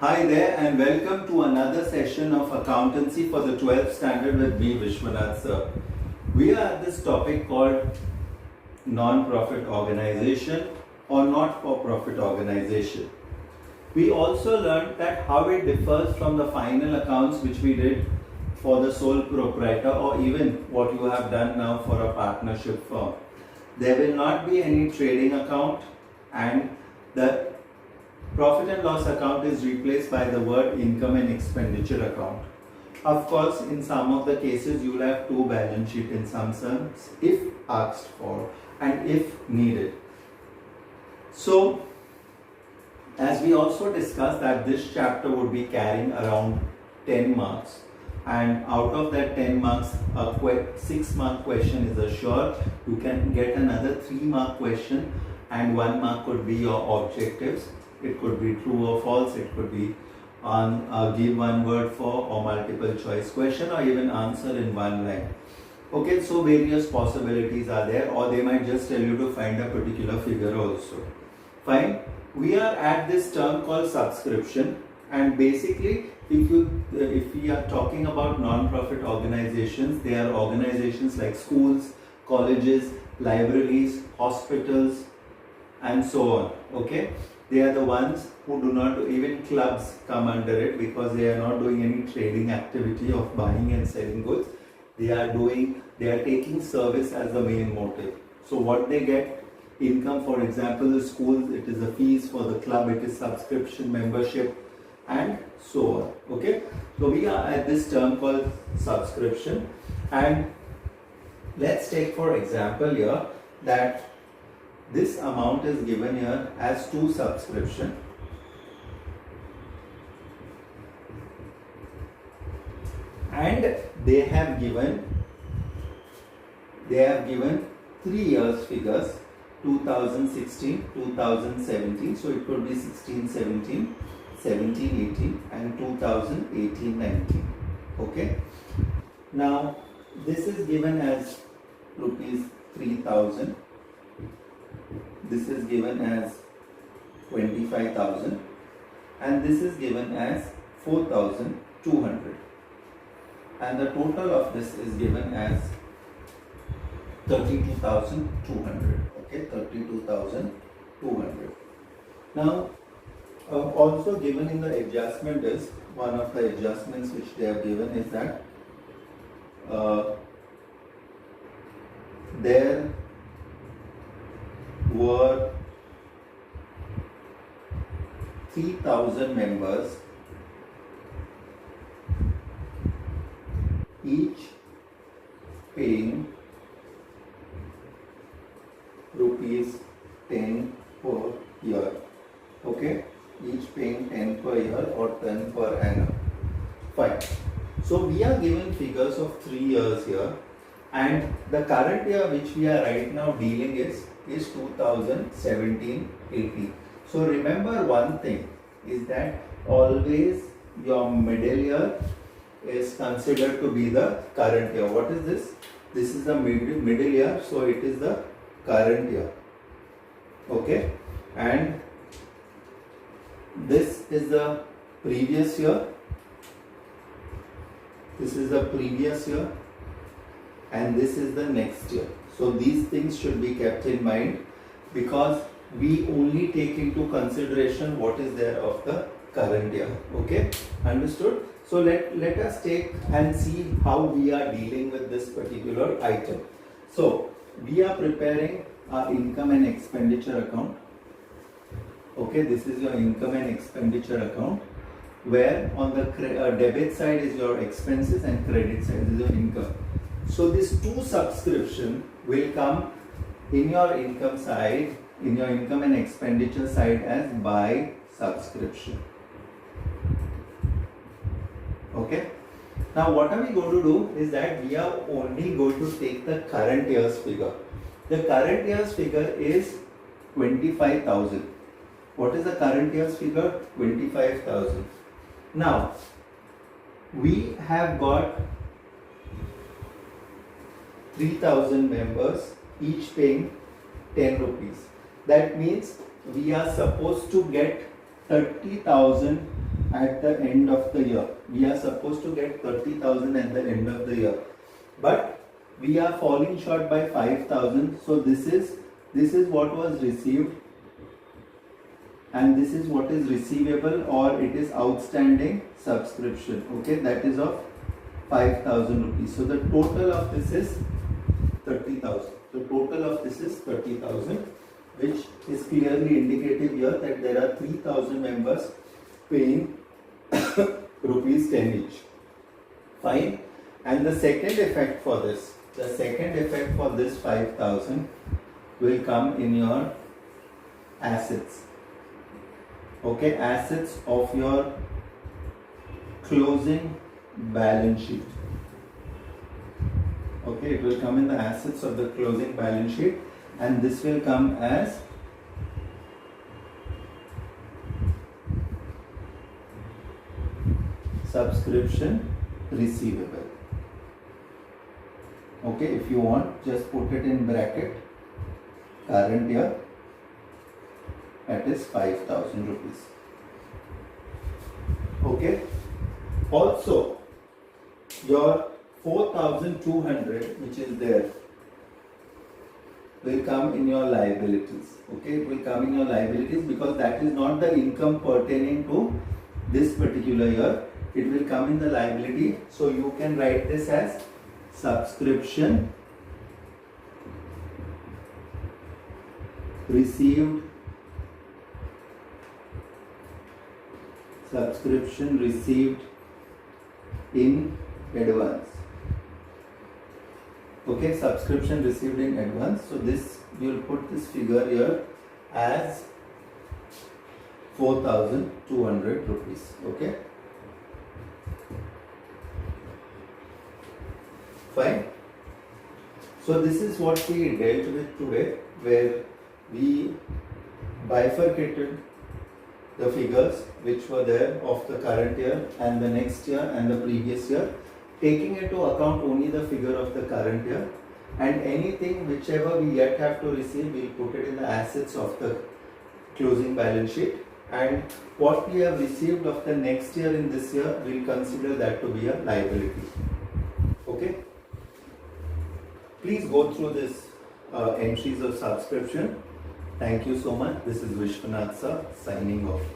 Hi there and welcome to another session of Accountancy for the 12th Standard with me, Vishwanath sir. We are at this topic called non-profit organization or not-for-profit organization. We also learned that how it differs from the final accounts which we did for the sole proprietor or even what you have done now for a partnership firm. There will not be any trading account and the profit and loss account is replaced by the word income and expenditure account. Of course, in some of the cases, you will have two balance sheets in some sense if asked for and if needed. So, as we also discussed that this chapter would be carrying around 10 marks, and out of that 10 marks, a 6-mark question is assured. You can get another 3-mark question and 1 mark could be your objectives. It could be true or false, it could be on give one word for or multiple choice question or even answer in one line. Okay, so various possibilities are there, or they might just tell you to find a particular figure also. Fine. We are at this term called subscription, and basically if we are talking about non-profit organizations, they are organizations like schools, colleges, libraries, hospitals and so on. Okay. They are the ones who do not, even clubs come under it because they are not doing any trading activity of buying and selling goods. They are taking service as the main motive. So what they get, income, for example, the schools, it is the fees, for the club, it is subscription, membership and so on. Okay. So we are at this term called subscription, and let's take for example here that this amount is given here as to subscription, and they have given 3 years figures, 2016, 2017, so it could be 16, 17, 17, 18 and 2018, 19. Okay. Now this is given as rupees 3,000. This is given as 25,000 and this is given as 4,200, and the total of this is given as 32,200. Okay, 32,200. Now also given in the adjustment is, one of the adjustments which they have given is that there were 3,000 members, each paying rupees 10 per year. Okay, each paying 10 per year or 10 per annum. Fine. So we are given figures of 3 years here, and the current year which we are right now dealing is 2017-18. So remember one thing is that always your middle year is considered to be the current year. What is this? This is the middle year, so it is the current year. Okay, and this is the previous year. This is the previous year, and this is the next year. So these things should be kept in mind because we only take into consideration what is there of the current year. Okay, understood? So let us take and see how we are dealing with this particular item. So we are preparing our income and expenditure account. Okay, this is your income and expenditure account, where on the debit side is your expenses and credit side is your income. So this to subscription will come in your income side, in your income and expenditure side as by subscription. Okay. Now what are we going to do is that we are only going to take the current year's figure. The current year's figure is 25,000. What is the current year's figure? 25,000. Now we have got 3,000 members, each paying 10 rupees. That means we are supposed to get 30,000 at the end of the year. We are supposed to get 30,000 at the end of the year, but we are falling short by 5,000. So this is what was received, and this is what is receivable, or it is outstanding subscription. Okay, that is of 5,000 rupees. So the total of this is 30,000. The total of this is 30,000, which is clearly indicative here that there are 3,000 members paying rupees 10 each. Fine. And the second effect for this, 5,000 will come in your assets. Okay, assets of your closing balance sheet. Okay, it will come in the assets of the closing balance sheet, and this will come as subscription receivable. Okay, if you want, just put it in bracket, current year, that is 5,000 rupees. Okay, also your 4,200 which is there will come in your liabilities. Okay, it will come in your liabilities because that is not the income pertaining to this particular year. It will come in the liability, so you can write this as subscription received in advance. Okay, subscription received in advance. So this, you will put this figure here as 4,200 rupees. Okay, fine. So this is what we dealt with today, where we bifurcated the figures which were there of the current year and the next year and the previous year, taking into account only the figure of the current year, and anything whichever we yet have to receive, we'll put it in the assets of the closing balance sheet, and what we have received of the next year in this year, we'll consider that to be a liability. Okay, please go through this entries of subscription. Thank you so much. This is Vishwanath sir signing off.